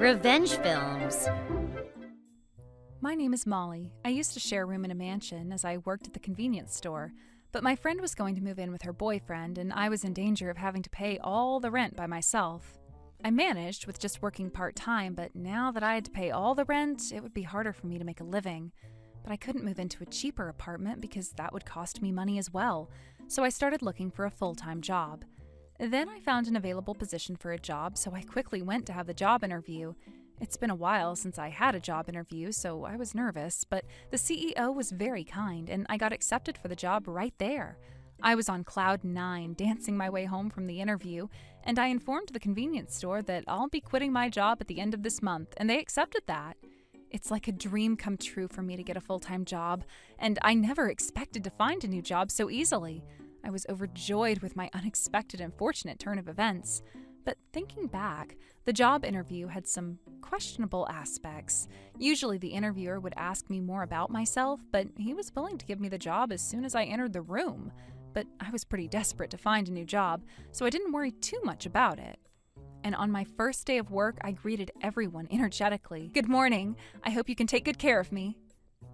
Revenge films. My name is Molly. I used to share a room in a mansion as I worked at the convenience store, but my friend was going to move in with her boyfriend, and I was in danger of having to pay all the rent by myself. I managed with just working part-time, but now that I had to pay all the rent, it would be harder for me to make a living. But I couldn't move into a cheaper apartment because that would cost me money as well, so I started looking for a full-time job. Then I found an available position for a job, so I quickly went to have the job interview. It's been a while since I had a job interview, so I was nervous, but the CEO was very kind, and I got accepted for the job right there. I was on cloud 9, dancing my way home from the interview, and I informed the convenience store that I'll be quitting my job at the end of this month, and they accepted that. It's like a dream come true for me to get a full-time job, and I never expected to find a new job so easily. I was overjoyed with my unexpected and fortunate turn of events. But thinking back, the job interview had some questionable aspects. Usually the interviewer would ask me more about myself, but he was willing to give me the job as soon as I entered the room. But I was pretty desperate to find a new job, so I didn't worry too much about it. And on my first day of work, I greeted everyone energetically. "Good morning. I hope you can take good care of me."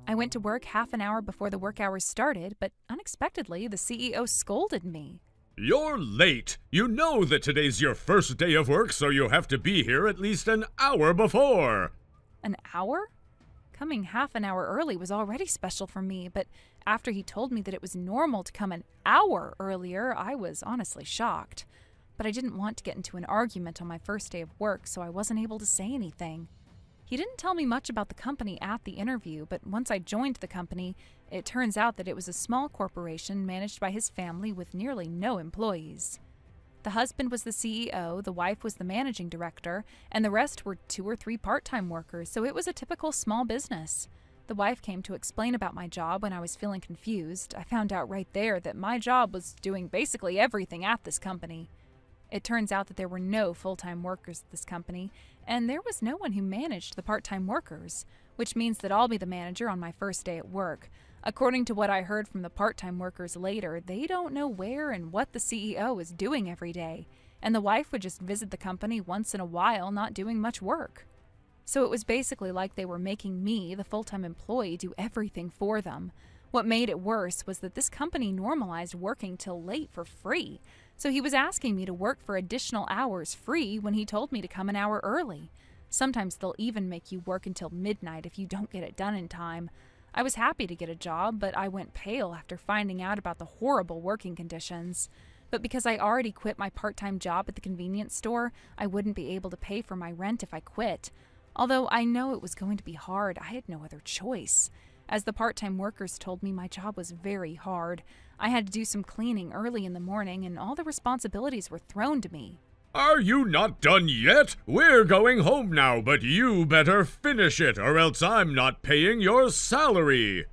I went to work half an hour before the work hours started, but unexpectedly, the CEO scolded me. "You're late. You know that today's your first day of work, so you have to be here at least an hour before." An hour? Coming half an hour early was already special for me, but after he told me that it was normal to come an hour earlier, I was honestly shocked. But I didn't want to get into an argument on my first day of work, so I wasn't able to say anything. He didn't tell me much about the company at the interview, but once I joined the company, it turns out that it was a small corporation managed by his family with nearly no employees. The husband was the CEO, the wife was the managing director, and the rest were 2 or 3 part-time workers, so it was a typical small business. The wife came to explain about my job when I was feeling confused. I found out right there that my job was doing basically everything at this company. It turns out that there were no full-time workers at this company, and there was no one who managed the part-time workers, which means that I'll be the manager on my first day at work. According to what I heard from the part-time workers later, they don't know where and what the CEO is doing every day, and the wife would just visit the company once in a while, not doing much work. So it was basically like they were making me, the full-time employee, do everything for them. What made it worse was that this company normalized working till late for free. So he was asking me to work for additional hours free when he told me to come an hour early. Sometimes they'll even make you work until midnight if you don't get it done in time. I was happy to get a job, but I went pale after finding out about the horrible working conditions. But because I already quit my part-time job at the convenience store, I wouldn't be able to pay for my rent if I quit. Although I know it was going to be hard, I had no other choice. As the part-time workers told me, my job was very hard. I had to do some cleaning early in the morning, and all the responsibilities were thrown to me. "Are you not done yet? We're going home now, but you better finish it, or else I'm not paying your salary."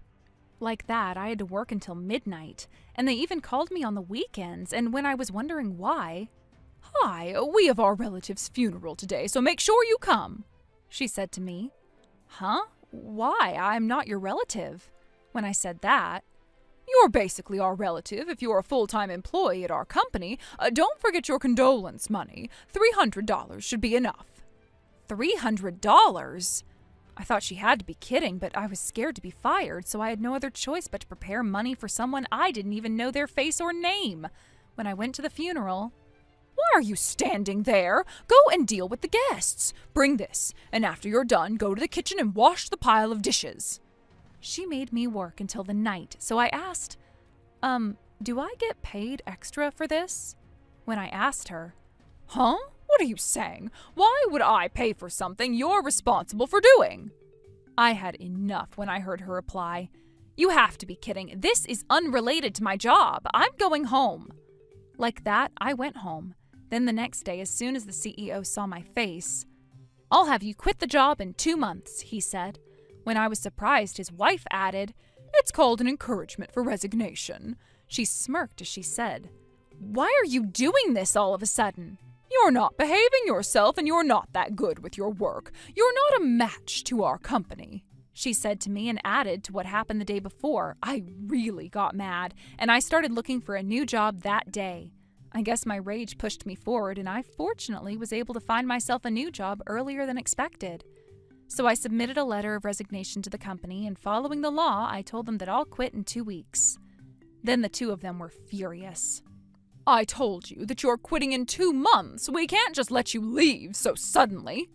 Like that, I had to work until midnight, and they even called me on the weekends, and when I was wondering why, "Hi, we have our relative's funeral today, so make sure you come," she said to me. "Huh? Why? I'm not your relative." When I said that, "You're basically our relative if you're a full-time employee at our company. Don't forget your condolence money. $300 should be enough." $300? I thought she had to be kidding, but I was scared to be fired, so I had no other choice but to prepare money for someone I didn't even know their face or name. When I went to the funeral, "Why are you standing there? Go and deal with the guests. Bring this, and after you're done, go to the kitchen and wash the pile of dishes." She made me work until the night, so I asked, do I get paid extra for this?" When I asked her, "Huh? What are you saying? Why would I pay for something you're responsible for doing?" I had enough when I heard her reply, "You have to be kidding. This is unrelated to my job. I'm going home." Like that, I went home. Then the next day, as soon as the CEO saw my face, "I'll have you quit the job in 2 months, he said. When I was surprised, his wife added, "It's called an encouragement for resignation." She smirked as she said, "Why are you doing this all of a sudden? You're not behaving yourself and you're not that good with your work. You're not a match to our company," she said to me, and added to what happened the day before. I really got mad, and I started looking for a new job that day. I guess my rage pushed me forward, and I fortunately was able to find myself a new job earlier than expected. So I submitted a letter of resignation to the company, and following the law, I told them that I'll quit in 2 weeks. Then the two of them were furious. "I told you that you're quitting in 2 months. We can't just let you leave so suddenly."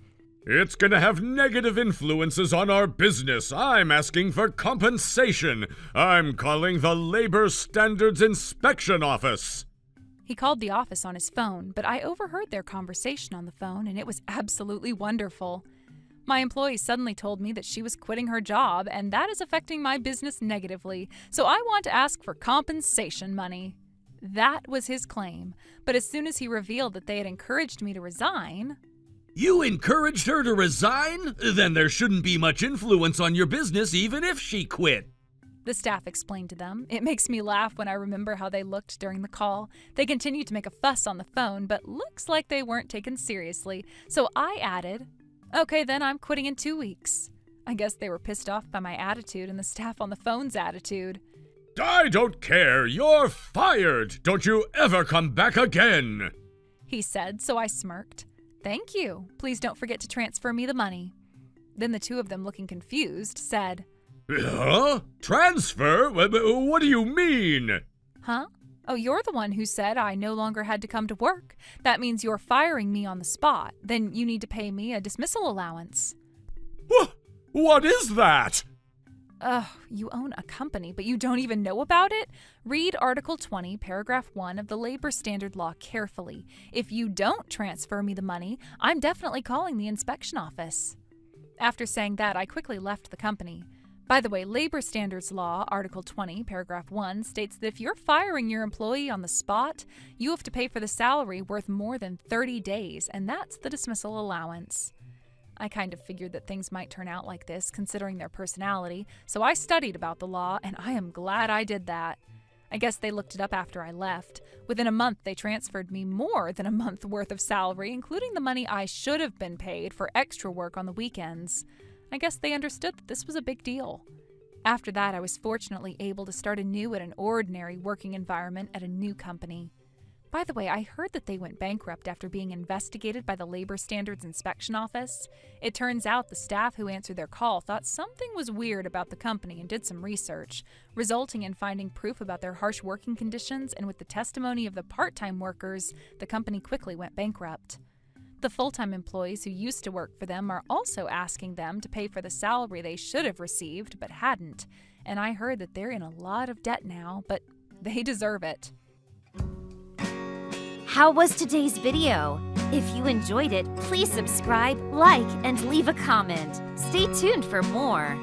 It's gonna have negative influences on our business. I'm asking for compensation. I'm calling the Labor Standards Inspection Office. He called the office on his phone, but I overheard their conversation on the phone, and it was absolutely wonderful. My employee suddenly told me that she was quitting her job, and that is affecting my business negatively, so I want to ask for compensation money. That was his claim, but as soon as he revealed that they had encouraged me to resign... You encouraged her to resign? Then there shouldn't be much influence on your business even if she quit. The staff explained to them. It makes me laugh when I remember how they looked during the call. They continued to make a fuss on the phone, but looks like they weren't taken seriously, so I added, "Okay, then I'm quitting in 2 weeks." I guess they were pissed off by my attitude and the staff on the phone's attitude. I don't care. You're fired. Don't you ever come back again. He said, so I smirked. "Thank you. Please don't forget to transfer me the money." Then the two of them, looking confused, said, Huh? Transfer? What do you mean? "Huh? Oh, you're the one who said I no longer had to come to work. That means you're firing me on the spot. Then you need to pay me a dismissal allowance." What is that? Ugh, you own a company, but you don't even know about it? Read Article 20, Paragraph 1 of the Labor Standard Law carefully. If you don't transfer me the money, I'm definitely calling the inspection office. After saying that, I quickly left the company. By the way, Labor Standards Law, Article 20, Paragraph 1, states that if you're firing your employee on the spot, you have to pay for the salary worth more than 30 days, and that's the dismissal allowance. I kind of figured that things might turn out like this, considering their personality, so I studied about the law, and I am glad I did that. I guess they looked it up after I left. Within a month, they transferred me more than a month's worth of salary, including the money I should have been paid for extra work on the weekends. I guess they understood that this was a big deal. After that, I was fortunately able to start anew at an ordinary working environment at a new company. By the way, I heard that they went bankrupt after being investigated by the Labor Standards Inspection Office. It turns out the staff who answered their call thought something was weird about the company and did some research, resulting in finding proof about their harsh working conditions, and with the testimony of the part-time workers, the company quickly went bankrupt. The full-time employees who used to work for them are also asking them to pay for the salary they should have received but hadn't, and I heard that they're in a lot of debt now, but they deserve it. How was today's video? If you enjoyed it, please subscribe, like, and leave a comment. Stay tuned for more.